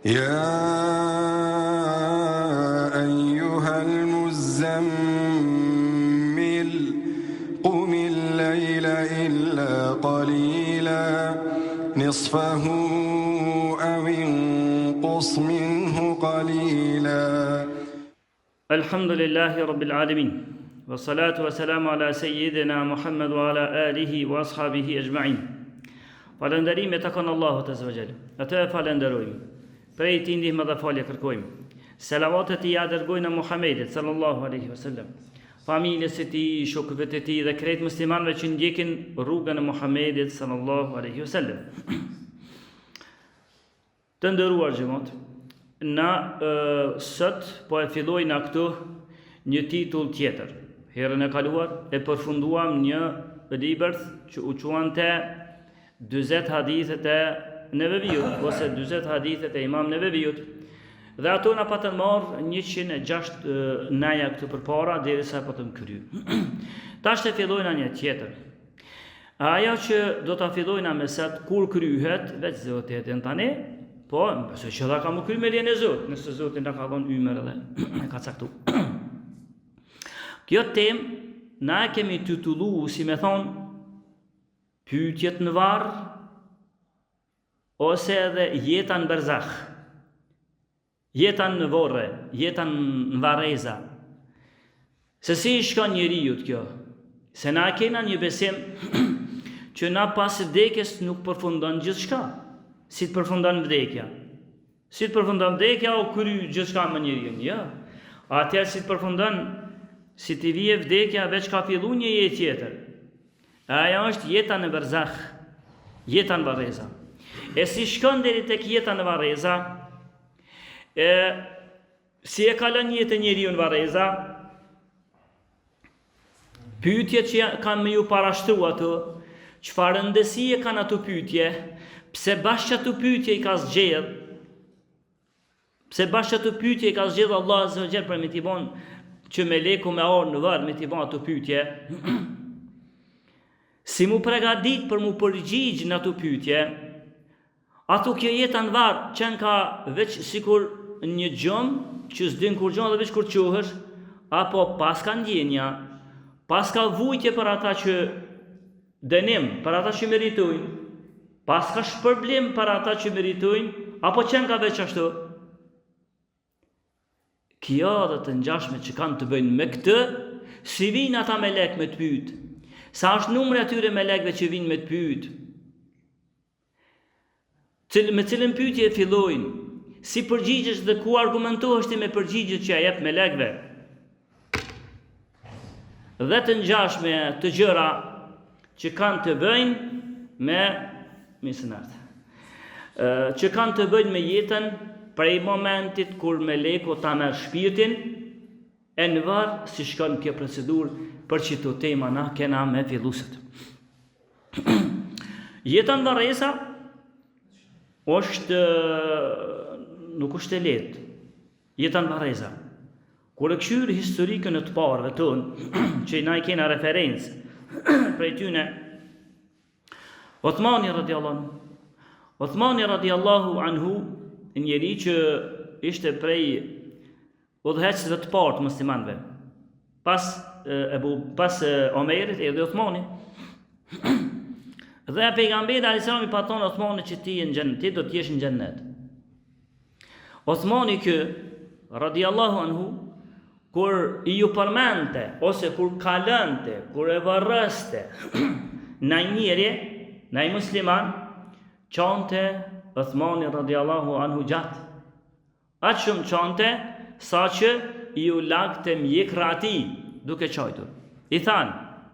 يا أيها المزمل قم الليل إلا قليلا نصفه أو انقص منه قليلا. الحمد لله رب العالمين والصلاة والسلام على سيدنا Muhammad وعلى آله وأصحابه أجمعين. Falënderimet takon Allahut Azza wa Jall. Atë e falenderojmë. Prej tij ndihmë dhe falje kërkojmë. Selavatet i dërgojnë Muhamedit sallallahu alaihi wasallam, familjes së tij, shokëve të tij dhe krejt muslimanëve që ndjekin rrugën e Muhamedit sallallahu alaihi wasallam. Të nderuar xhamat, na sot po e fillojna këtu një titull tjetër. Herën e kaluar e përfunduam një libër që u quante 40 hadithet e Neveviut ose 40 hadithet e Imam Neveviut. Dhe ato na patën marrë 106 naja këtu përpara derisa patëm kry. Tash të fillojna një tjetër. Ajo që do ta fillojna me sot kur kryhet veç Zoti e din tani, po pse që dha kam kry me lejen e Zotit, nëse Zoti na ka dhënë ymër edhe e ka caktuar. Kjo temë na e kemi titulluar si me thonë pyetjet në varr ose edhe jeta në berzakh. Jeta në vorre, jeta në varreza. Se si shkon njeriu kjo? Se na kena një besim që na pas vdekjes nuk përfundon gjithçka. Si të përfundon vdekja? Si të përfundon vdekja o kry gjithçka me njeriu? Jo. Atëherë si të përfundon, si të vije vdekja veç ka fillu një jetë tjetër. Ajo është jeta në berzakh, jeta në varreza. E si shkon deri tek jeta në varreza? Si e kalon jetën njeriu në varreza? Pyetjet që kanë me ju parashtru ato, çfarë rëndësie kanë ato pyetje? Pse bashkë ato pyetje i ka zgjedh? Pse bashkë ato pyetje i ka zgjedh Allah Azza wa Jall për me t'i bon që me leku me orë në varr me t'i bon ato pyetje? Si mu pregadit për mu përgjigj në ato pyetje? Ato kjo jeta në varr qenë ka veç sikur një gjumë që s'din kur gjumë dhe veç kur quhesh, apo pas ka ndjenja, pas ka vujtje për ata që dënim, për ata që meritojnë, pas ka shpërblim për ata që meritojnë, apo qenë ka veç ashtu? Kjo dhe të ngjashme që kanë të bëjnë me këtë, si vinë ata me lek me të pyet, sa është numri atyre me lekve që vinë me të pyet, me cilën pyetje fillojnë, si përgjigjesh dhe ku argumentohesh ti me përgjigjet që ja jep me lekve. Dhe të ngjashme të gjëra që kanë të bëjnë me që kanë të bëjnë me jetën prej momentit kur me leku ta merr shpirtin e në varr si shkon kjo procedurë për që të tema na kena me filluset. Jeta në varreza nuk është e lehtë. Jeta në varreza. Kur e këshyr historikën e të parëve tonë, që na i kena referencë prej tyne, Uthmani radiallahu anhu, njeri që ishte prej udhëheqësve të parë të muslimanëve. Pas Omerit erdhi Uthmani. Dhe pejgamberi alayhis salam i paton Uthmani që ti në xhennet, ti do të jesh në xhennet. Uthmani kë radiallahu anhu, kur i ju përmente ose kur kalante, kur e varrëste në njëri, në musliman, qante Uthmani radiallahu anhu gjatë. Aqë shumë qante, sa që i u lagte mjekra ati, duke qajtur. I thanë,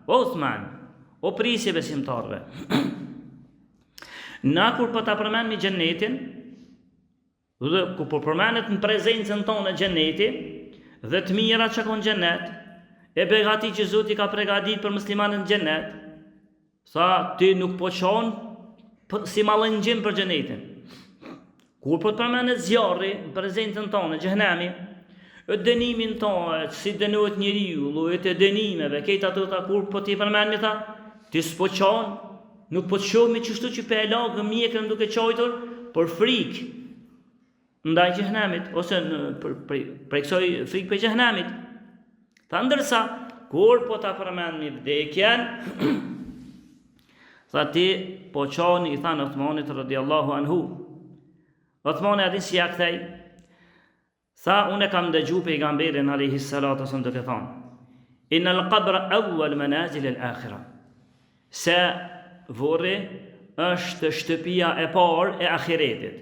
o Uthman, o prisje besimtarve, na kur për ta përmenmi gjennetin, dhe kur për përmenet në prezencën tonë e gjenneti, dhe të mira që konë gjennet, e begati që Zoti ka pregadit për muslimanën gjennet, sa ti nuk po qonë si malëngjim për gjennetin. Kur për të përmenet zjarri në prezencën tonë e gjennemi, e dënimin tonë, si dënohet njeriu, llojet e dënimeve, këta ato kur po ti përmenmi ta, ti s'po qonë, nuk po të shohmi qështu që pe e lagë mjekën duke qajtur, për frikë. ndaj xhehenamit ose prej kësaj frikë për xhehenamit. Tha ndërsa kur po ta përmendni vdekjen, tha ti po qoni, i thanë Uthmanit radiallahu anhu. Uthmani atin si ja kthej, tha unë kam dëgju pejgamberin alayhi salatu wasallam duke thënë, innal qabra awwal manazil al-akhira. Se vorri është shtëpia e parë e ahiretit.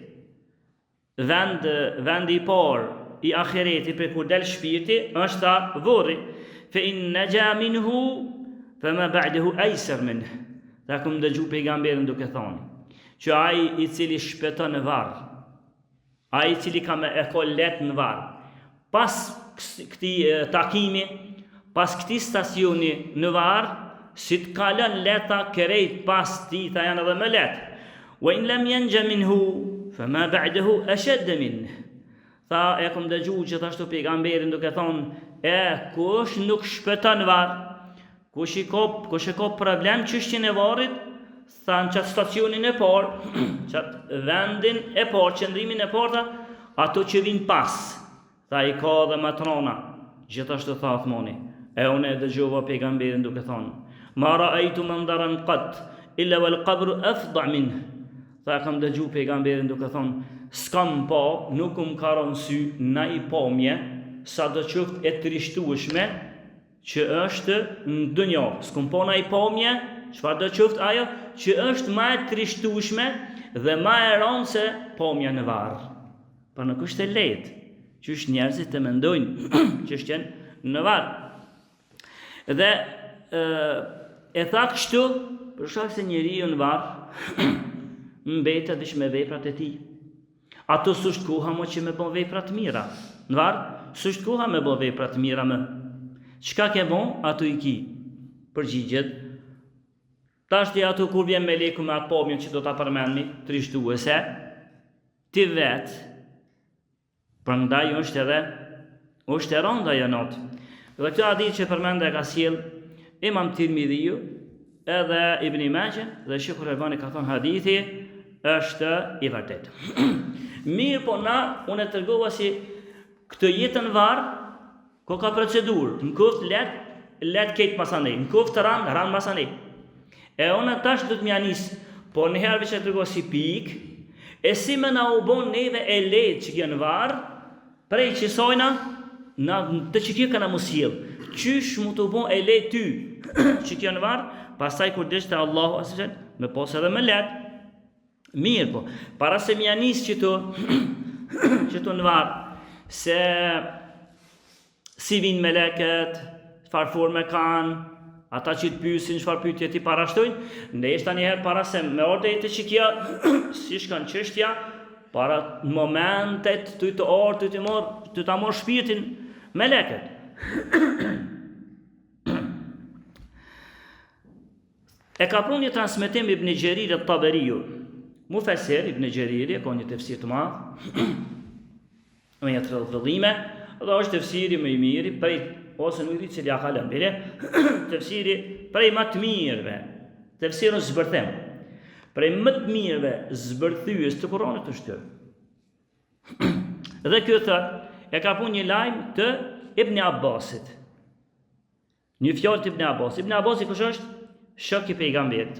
Vendi i parë i ahiretit për kur del shpirti është ta vorri. Fe in naja minhu fama ba'dahu aysar minh. Ta kum dëgju pejgamberin duke thënë që ai i cili shpëton në varr, ai i cili ka e kollet në varr, pas këtij takimi, pas këtij stacioni në varr, si të kalon leta kerejt pas ti ta janë edhe më letë. Wa in lam yanja minhu fama ba'dahu ashad min. Tha e kom dëgju gjithashtu pejgamberin duke thonë, kush nuk shpëton varr, kush e ka problem çështjen e varrit, tha në çat stacionin e parë, çat vendin e parë, qëndrimin e parë, ato që vijnë pas, tha i ka dhe matrona. Gjithashtu tha Uthmani, unë e dëgjova pejgamberin duke thonë, ma ra'aytu mandaran qat illa wal qabru afda min. Tha kam dëgju pejgamberin duke thonë, s'kam pa, nuk ka rënë sy na i pamje, sa do qoftë e trishtueshme që është në dunjë. S'kam pa na i pamje, çfarë do qoftë ajo që është më e trishtueshme dhe më e rëndë se pamja në varr. Por nuk është e lehtë, që njerëzit të mendojnë çështjen në varr. Dhe e tha kështu për shkak se njeriu në varr mbetet veç me veprat e tij. Ato s'është koha më që me bën vepra të mira. Në varr s'është koha me bën vepra të mira më. Çka ke bën, ato i ki. Përgjigjet. Tash ti ato kur vjen meleku me atë pamjen që do ta përmendni, trishtuese, ti vet. Prandaj është e rënda ajo natë. Dhe këtë hadith që përmendë ka sjell Imam Tirmidhiu, edhe Ibn Majah dhe Sheikh Al-Albani ka thënë hadithi është i vërtetë. Mirë po unë e tregova si këtë jetën varr, ko ka procedurë, në kuft let ketë masanej, në kuft të ranë masanej. E unë tash do të mja nisë, po njëherë që e tregova si pikë, e si me na u bon neve e letë që kjo në varr, prej që sojna, të që kjo ka na musjel, qysh mu të bon e letë ty, që kjo në varr, pastaj kur deshte Allahu asë me posë edhe me letë. Mirë po, para se mja nisë që të në varë, se si vinë meleket, çfarë forme kanë, ata që të pyesin, çfarë pyetje ti parashtojnë, ndeshta njëherë para se me orë të që kja, si shkon çështja, para momentet të të orë, të ta morë shpirtin meleket. E ka pru një transmetim Ibn Gjerir e Taberiu, Mufesir Ibn Gjeriri, ka një tefsir të madh, me një rrëdhëllime, dhe është tefsiri më i miri, ose nuk di cili ja ka lënë bile, tefsiri prej më të mirëve, tefsirun zbërthem, prej më të mirëve zbërthyes të Kuranit është kjo. Dhe kjo thot, e ka pun një lajm të Ibn Abbasit. Një fjalë të Ibn Abbas. Ibn Abbasi kush është? Shok i pejgamberit.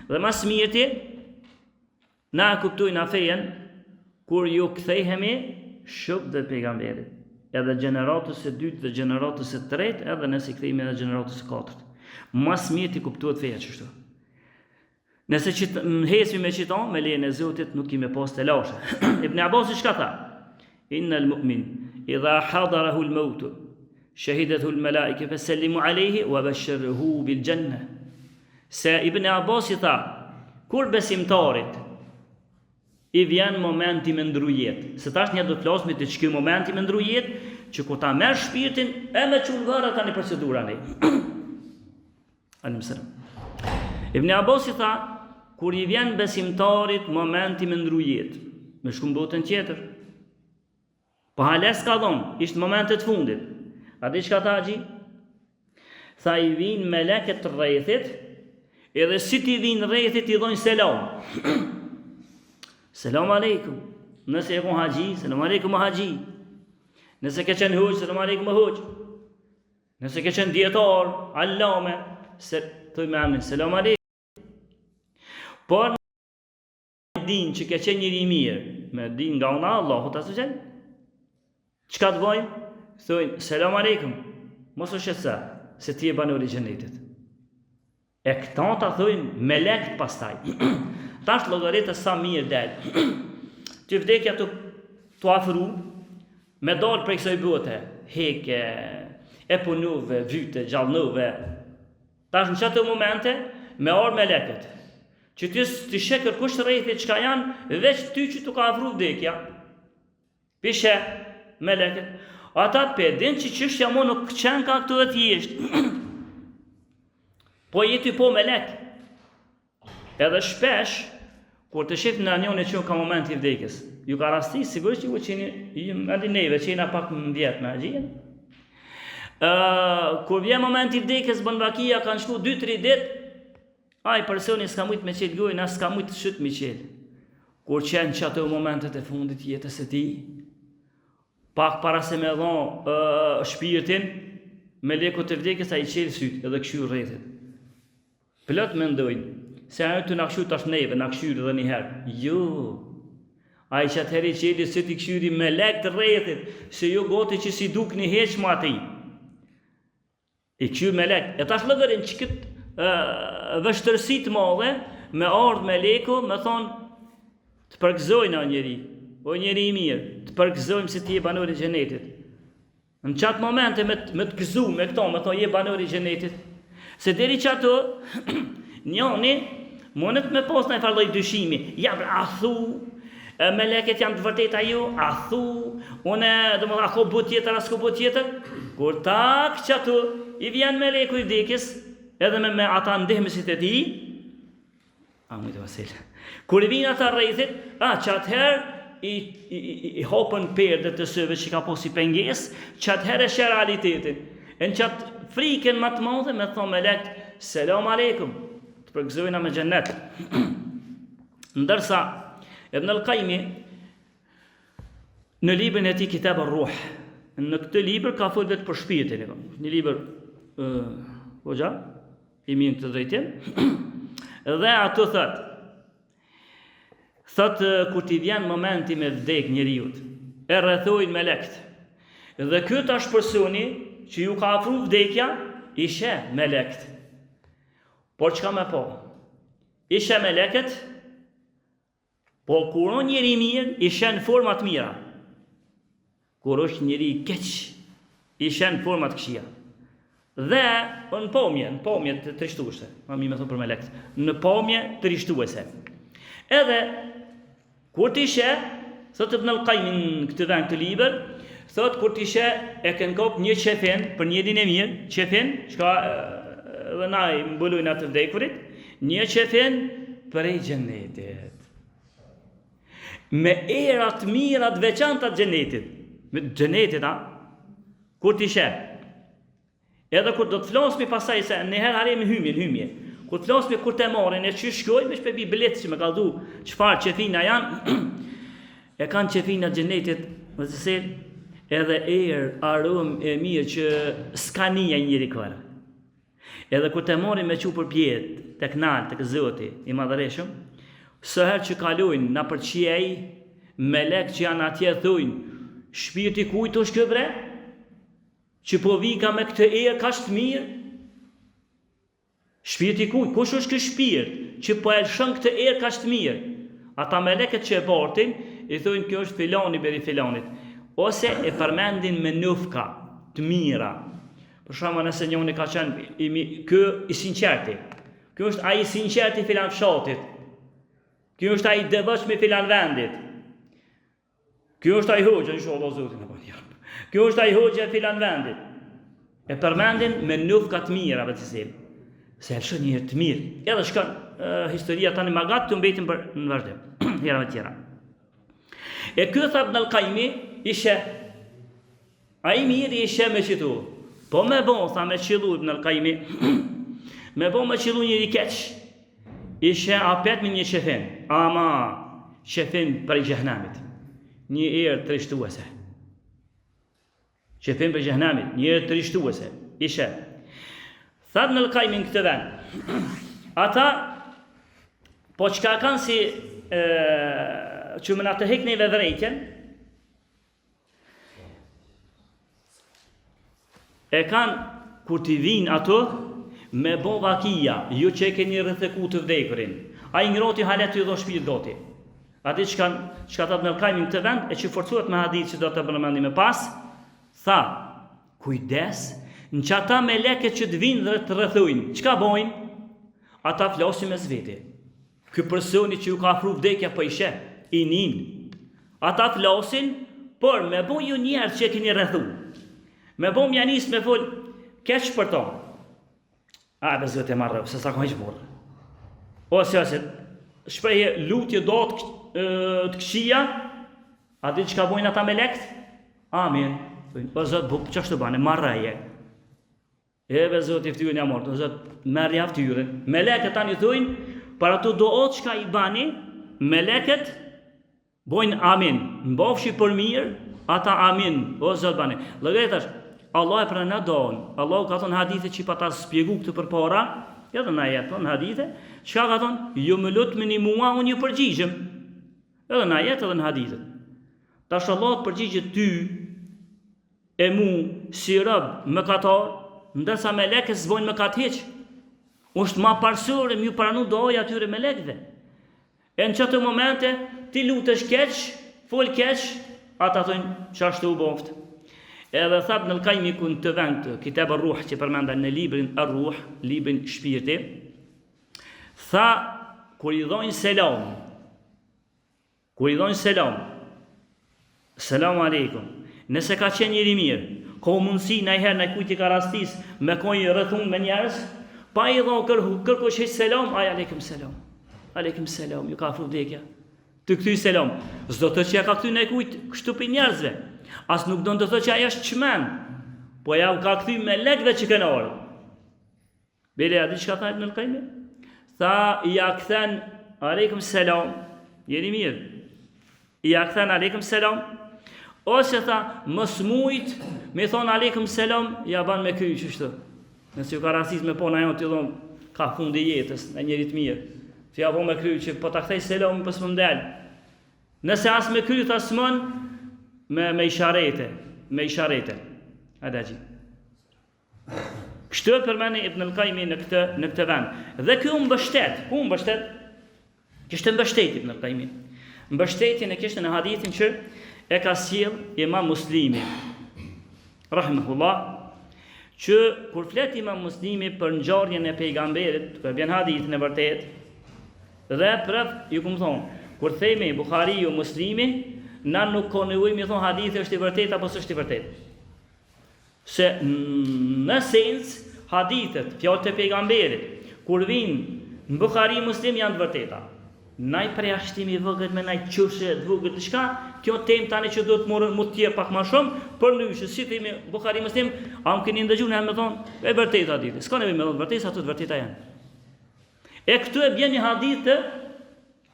Dhe mas mirëti, na kuptojnë fejen kur ju kthehemi shok të pejgamberit. Edhe gjeneratës e dytë dhe gjeneratës e tretë, edhe nëse kthehemi edhe gjeneratës e katërt. Mas mirëti kuptohet feja çështu. Nëse hesmi me qiton, me lejen e Zotit nuk kemi pas të lashe. Ibn Abbasi çka tha? Innal mu'min idha hadarahu al-maut shahidathu al-malaika fasallimu alayhi wa bashirhu bil janna. Se Ibn Abbasi tha, kur besimtarit i vjen momenti me ndru jetë, se tash një do të flasmi të çka momenti me ndru jetë, që kur ta merr shpirtin e me çun vëra tani procedura ne. Alim selam. Ibn Abbasi tha, kur i vjen besimtarit momenti me ndru jetë, me shku në botën tjetër. Po hales ka dhonë, ishtë momentet fundit. A di çka tha Haxhi? Tha i vinë meleket të rrethit, edhe si ti vinë rrethit i dhojnë selam. Selam aleikum. Nëse e kon haxhi, selam aleikum haxhi. Nëse ke qenë hoxh, selam aleikum hoxh. Nëse ke qenë dietar, allame, se thoj me emrin selam aleikum. Por din që ke qenë njëri i mirë, me din nga una Allahu azza xal. Çka të bëjmë? Thojnë selam aleikum. Mos u shqetësa, se ti e banor i xhenetit. E këta ta thojnë melekt pastaj. Tash llogaritë sa mirë del. Ti vdekja të afru, me dalë prej kësaj bote, heke, e punuve, vyte, gjallnuve. Tash në çato momente, me orë me leket. Që ti shë kërkush rrethit çka janë, veç ty që tu ka afru vdekja. Pishe, me leket. Ata të pedin që çështja mo nuk qenë ka këtu e thjesht. Po jeti po me lek. Edhe shpesh, kur të shifë në njën e që ka moment i vdekjes, ju ka rasti, sigurisht që ju qeni, edhe neve, që jena pak më vjetë me gjien. Kur vjen moment i vdekjes, bënvakia kanë shku 2-3 dit, aj personi s'ka mujt me qelë gojnë, as s'ka mujt shët me qelë. Kur qenë që ato momentet e fundit jetës e ti, pak para se me dhon shpirtin, me leku të vdekjes a i qelë sytë, edhe këshyrë rrethit. Plot mendojnë, se ajo të na këshyr tash neve, na këshyr edhe njëherë. Jo, a i që atëheri qeli se ti këshyri me lek të rrethit, se jo goti që si duk një heq ma ati. I këshyr me lek. E tash lëgërin që këtë vështërësit madhe, me ardhë me leku, me thonë, të përgëzojnë a njeri, o njeri i mirë, të përgëzojmë se ti je banor i xhenetit. Në qatë momente me të gëzu, me këto, me thonë je banor i xhenetit. Se deri që ato, njoni, monet me pas në e farloj dyshimi, jam a thu, me leket jam të vërteta ju, a thu, une, dhe më a ko bu tjetër, a s'ko bu tjetër, kur tak që ato, i vjen me leku i vdekjes, edhe me ata ndihmësit e ti, a mujtë vasil, kur i vinë ata rrethit, që atëherë, i hopën perdet të sëve që ka posi penges, që atëherë e shë realitetin, e në qatë frikën më të madhe me thonë me lekt, selam aleikum, të përgëzojna me xhennet. Ndërsa, Ibn al-Qayyim, në librin e tij Kitab ar-Ruh, në këtë libër ka folur vetë për shpirtin, një libër hoxha, i mirë të drejtim, dhe ato thot kur t'i vjen momenti me vdek njeriut, e rrethojnë me lekt, dhe ky tash personi që ju ka afru vdekja, ishe me lekt. Por çka me po? Ishe me leket, po kur o njeri mirë, ishe në format mira. Kur është njeri keq, ishe në format këshia. Dhe në pomje të trishtuese, ma mi me thonë për me lekt, në pomje të rishtuese. Edhe, kur t'ishe, thot Ibn al-Qayyim këtë vend të liber, thot kur t'ishe e kënë kop një qefin për njerin e mirë, qefin, shka dhe na i mbulujnë atë vdekurit, një qefin për e xhenetit. Me erat mirat veçantat xhenetit. Me xhenetit, kur t'ishe. Edhe kur do të flasmi pasaj se njëherë haremi hymje. Kur të flasmi kur të marrin e që shkojnë, me shpebi biletë që me ka dhu qëfar qefina janë, e kanë qefina xhenetit, më zësir, edhe arom e mirë që s'ka nija njëri kërë. Edhe kur të marrin me që për pjetë, të knalë, të këzoti, i madhëreshëm, sëherë që kalojnë në përqej, me lek që janë atje thujnë, shpirti kujtë është këbre, që po vika me këtë ka shtë mirë, shpirti kujtë, kush është kë shpirt, që po elshën këtë ka shtë mirë, ata me leket që e bartin, i thujnë kjo është filani beri filanit, ose e përmendin me nufka të mira. Për shkakun nëse njëri ka qenë ky i sinqerti. Ky është ai i sinqerti filan fshatit. Ky është ai i devotshëm i filan vendit. Ky është ai hoxha inshallah zotin apo jo. Ky është ai hoxha i filan vendit. E përmendin me nufka të mira vetësim. Se është një herë të mirë. Edhe shkon historia tani magat të mbetim për në vazhdim. Hera me tjera. E ky tha Ibn al-Qayyim ishe ai mirë ishe me qitu. Po me bon, tha me qilu Ibn al-Qayyim, me bon me qilu njëri keq, ishe apet me një qefin, ama qefin për i gjëhnamit. një erë trishtuese. Që them për xhehenamit, një erë trishtuese. Ishe. Thad në Qayyim këtë vend. Ata po çka kanë si që më na të hekni vevrejtjen, e kanë kur t'i vinë ato me bo vakia, ju që e keni rrëtheku të vdekurin. A i ngroti halet të ju dho shpirt goti. A di që ta të Qayyim këtë vend, e që forcuat me hadith që do të përmendi me pas, tha, kujdes, në që ata me leket që të vinë dhe të rrëthujnë, qka bojnë? Ata flasin me zveti. Ky personi që ju ka afru vdekja për ishe, i ninë. Ata flasin, por me bo ju njerë që e keni rrëthu. Me bo mjanis me fol, keq për to. A, bezvet e marrë, se sa ka heqë borë. Ose, shprejhe lutje do të këshia, a di që ka bojnë ata me lekt? Amin. O zot, që ashtu bane, marrëje. E be zot i ftyrën ja morë, o zot, merja ftyrën. Me leket ta një thujnë, para të do otë që ka i bani, me leket, bojnë amin. Në bofshi për mirë, ata amin. O zot bane. Lëgajtash, Allah e pra në donë. Allah ka thonë hadithe që pa ta spjegu këtë për para, edhe në jetë thonë hadithe, që ka thonë, ju më lutë me një mua, unë ju përgjishëm. Edhe në jetë edhe në hadithe. Ta shë Allah të përgjishët ty, e mu, si rëbë, më katar, ndërsa me leke s'bojnë më katë heqë. Ushtë ma parsur e mju pranu doja atyre me lekve. E në qëtë momente, ti lutesh keq, fol keq, ata thonë që ashtu u boftë. Edhe thab në Qayyim kënë të vend, Kitab ar-Ruh që përmenda në librin ar-Ruh, librin shpirti, tha, kur i dhojnë selam, selam aleikum, nëse ka qenë njëri mirë, ka mundësi najherë në kujti ka rastis, me kojnë rëthun me njerës, pa i dhojnë kërkush heq selam, aj aleikum selam, ju ka afru vdekja, të këthy selam, zdo të që ja ka këthy në kujti kështu për njerëzve, as nuk do në të thë që aja është qmen, po ja u ka këthy me lekve që kënë orë. Bile, a di që ka thajt në Qayyim? Tha, i ja këthen, aleikum selam, jeni mirë, i ja këthen, aleikum selam, ose tha, mës mujt, me thonë aleikum selam, ja ban me kry qështu. Nësë ju ka rasis me pona jo të dhonë, ka fundi jetës, në njerit mirë, që ja ban me kry që po të kthej selam, pës më mdelë. Nëse as me kry, tha smën, me isharete. Hajde gji. Kështu e përmeni Ibn al-Qayyim në këtë vend. Dhe kjo mbështet, ku mbështet? Kishte mbështet Ibn al-Qayyim. Mbështetjen e kishte në hadithin që e ka sjell Imam Muslimi, rahimahullah, që kur flet Imam Muslimi për ngjarjen e pejgamberit, kur vjen hadithin e vërtet, dhe prap ju kum thon, kur themi Buhariu Muslimi, na nuk konujmë i thon hadithi është i vërtet apo s'është i vërtet. Se në sens hadithet, fjalët e pejgamberit, kur vinë në Buhari Muslim janë të vërteta. Naj preashtimi vogël me naj qushe të vogël diçka, kjo temë tani që do të morën më të tjerë pak më shumë, për ndryshe si themi Buhari Muslim, a më keni ndëgjuar ne më thon, e vërtetë hadithi. S'ka nevojë me thon vërtetë, ato të vërteta janë. E këtu e bën një hadith të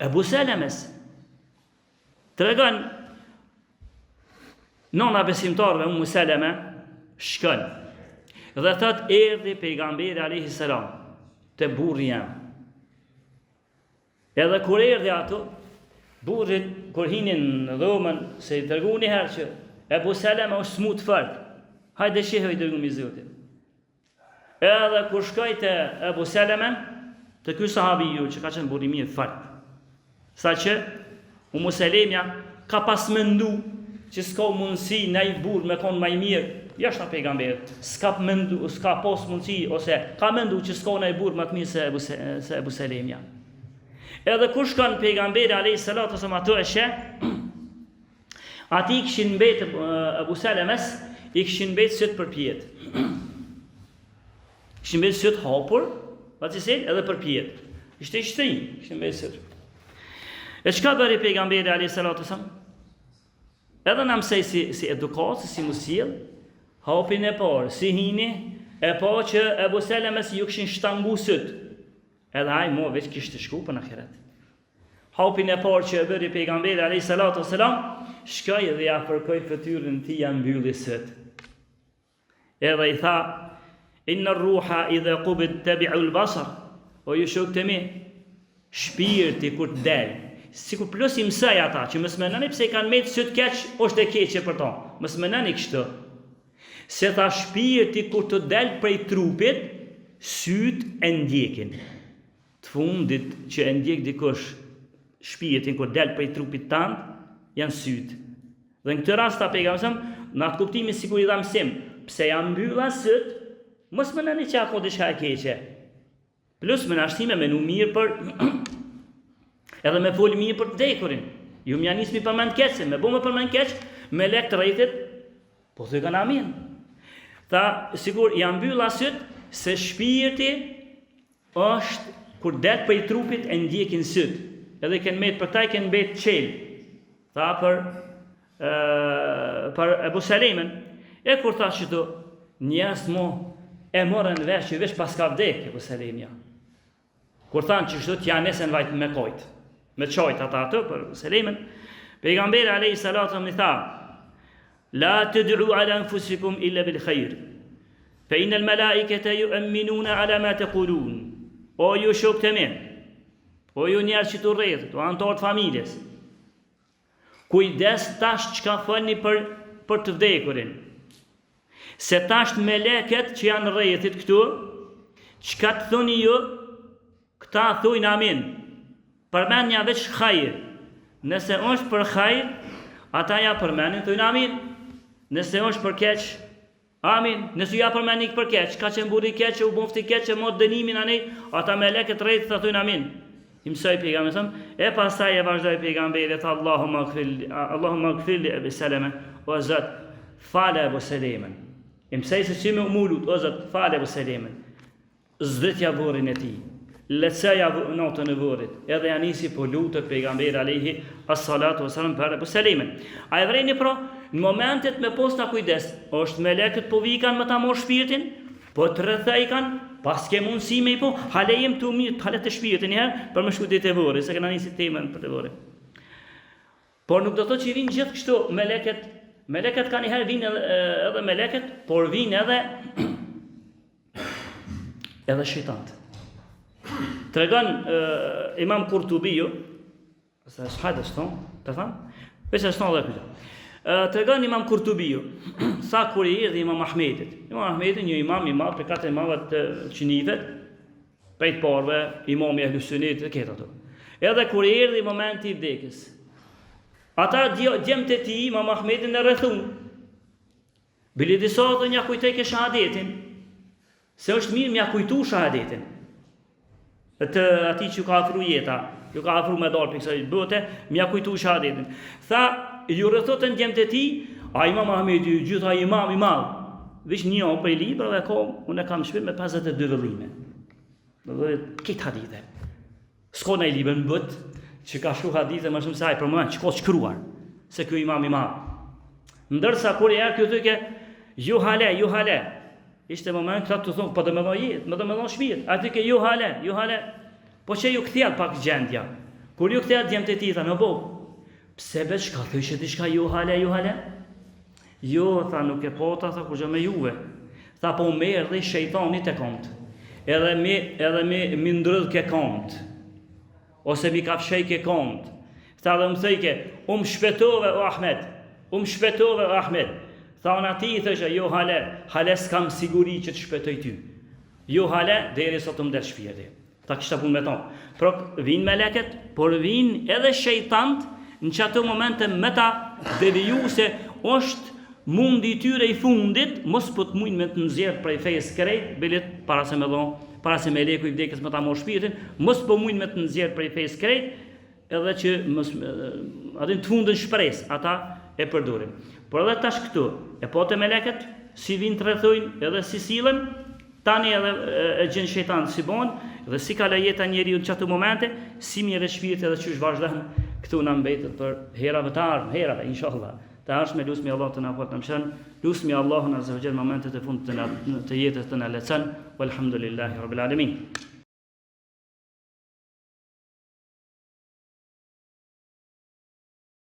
Ebu Selemes. Tregon nona besimtarve Ummu Seleme shkon. Dhe thot erdhi pejgamberi alayhi salam te burri jam. Edhe kur erdhi ato, burrit kur hinin në dhomën, se i tërgu një herë që Ebu Seleme është smut fort. Hajde shihoj dërgumi Zotit. Edhe kur shkoj te Ebu Seleme, te ky sahabiju që ka qenë burri mirë fort. Saqë Ummu Selemja ka pas mendu që s'ka mundësi në i burë me konë maj mirë, jashtë në pejgamberit, s'ka pos mundësi, ose ka mendu që s'ka në i burë më të mirë se Ebu Selemja. Edhe kur shkon pejgamberi alayhis salatu wasallam ato e sheh, ati i kishin mbet Ebu Selemes, i kishin mbet syt përpjet. Kishin mbet syt hapur, pacisel edhe përpjet. Ishte i shtrinj, kishin mbet syt. E çka bëri pejgamberi alayhis salatu wasallam? Edhe në mësej si edukatë, si musjel, hapin e parë, si hini, e pa që Ebu Selemes ju këshin shtangu sët. Edhe haj, mo veç kishtë shku për në khiret. hapin e parë që e bëri pejgamberi alayhi salatu wasalam, shkoi dhe ja fërkoi fytyrën e tij, ja mbylli sët. Edhe i tha: "Inna ar-ruha idha qubid tabi'u al-basar." O ju shok të mi, shpirti kur të del, sikur plus i mësaj ata që mos mendoni pse kanë me syt keq, është e keqe për to. Mos mendoni kështu. Se tha shpirti kur të del prej trupit, syt e ndjekin. Të fundit që e ndjek dikush shpirtin kur del prej trupit tan, janë syt. Dhe në këtë rast ta pejgamberi në atë kuptimin sikur i dha mësim, pse janë mbylla syt, mos mendoni që ka diçka e keqe. Plus me nashtime me nu mirë për edhe me fol mirë për të vdekurin. Ju më janismi përmend keq, se me bo me përmend keq, me lek të rejtit, po thë kanë amin. Tha, sigur janë mbylla syt, se shpirti është kur det për i trupit e ndjekin syt. Edhe kënë met për taj kënë bet qel. Tha për Ebu Salimin, e kur tha që të njerëz mo e morën vesh që vesh pas ka vdek Ebu Salimja. Kur thanë që shtu t'ja nesen vajtë me kojt, me qojt ata atë për Salimin, pejgamberi alayhi salatu wasallam i tha: "La tad'u ala anfusikum illa bil khair, fa inna al malaikata yu'minuna ala ma taqulun." O ju shokët e mi, o ju njerëz që të rreth, o anëtar të familjes, kujdes tash çka thoni për të vdekurin. Se tash meleket që janë rrethit këtu, çka të thoni ju, këta thujnë amin. Përmendja veç khajr. Nëse është për khajr, ata ja përmendin thujnë amin. Nëse është për keq, amin. Nëse ja përmendin për keq, ka që mburi keq, që u bofti keq, që mod dënimin anej, ata meleket rreth të thujnë amin. I mësoj pejgamberi, e pastaj e vazhdoi pejgamberi, tha Allahumma ighfir li Abi Salama, o Zot, falë Abu Salimin. I mësoj se si me umulut, o Zot, falë Abu Salimin. Zdritja burrin e tij. Letësaja notën e vorit, edhe janisi po lutët pejgamberi alayhi as-salatu wasalam për Abu Salimin. A e vreni pra, në momentet me posta kujdes, është melekët po vikan me ta mor shpirtin, po të rrethej kanë, pas ke mundësi me i po, halejim të mirë, halet të shpirtin njëherë, për më shkutit e vorit, se këna nisi temën për të vorit. Por nuk do të që vinë gjithë kështu, meleket ka njëherë vinë edhe meleket, por vinë edhe shejtanët. Tregon Imam Kurtubiu, se hadith ton, të tham, pse s'ton dhe këtu. Tregon Imam Kurtubiu, sa kur i erdhi Imam Ahmedit. Imam Ahmedi një imam i madh për 4 imamët që nivet, prej të parëve, imami Ahlus Sunnit dhe këto ato. Edhe kur i erdhi momenti i vdekjes, ata djemtë e tij Imam Ahmedin e rrethun. Bile disa dhe nja kujtej ke shahadetin, se është mirë mja kujtu shahadetin. Të ati që ka afru jeta, ju ka afru me dalë për kësaj bote, mja kujtu shahadetin. Tha, ju rrethotën djemtë e tij, a Imam Ahmedi, gjitha imam i madh. Vish një o prej libra dhe unë e kam shpirë me 52 vëllime. Dhe këtë hadithe. S'ko në i libra në bët, që ka shku hadithe më shumë saj, për moment, që ko shkruar, se kjo imam i madh. Ndërsa kur e erë kjo thyke, ju hale, ishte moment këta të thonë, po dhe me dho jetë, me dhe me dho shpirë, a thyke ju hale, po që ju këthjel pak gjendja. Kur ju këthjel djemë të ti, tha në bo, pse be shka thyshe t'i shka ju hale? Jo, tha nuk e pota, tha kur gjë me juve. Tha po me erdhe i shejtanit e kont, edhe mi ndrëdh ke kont, ose mi kafshej ke kont. Tha dhe më thëjke, shpetove o Ahmed, tha unë ati i thëshe, jo hale s'kam siguri që të shpetoj ty. Jo hale, deri sot të mder shpirti. Ta kishta pun me tonë. Pro vinë meleket, por vinë edhe shejtant në që ato momente me ta deviju se është mundi tyre i fundit, mos po të mujnë me të nëzjerë prej fejës krejt, belit para se me leku i vdekës me ta mor shpirtin, mos po mujnë me të nëzjerë prej fejës krejt, edhe që adin të fundin shpres, ata e përdurim. Por edhe tash këtu, e po të meleket, si vinë të rrethojnë, edhe si silën, tani edhe e gjenë shejtan si bon, dhe si ka lajeta njeri në qëtu momente, si mjere shpirti edhe që është vazhdojnë, këtu në mbetet për herave të ardhme, herave, inshallah. Të arshme lusmi Allah të në apat në mshan, lusmi Allah në azza wa jall momentet e fund të jetës të në lecën, walhamdulillahi rabbil alamin.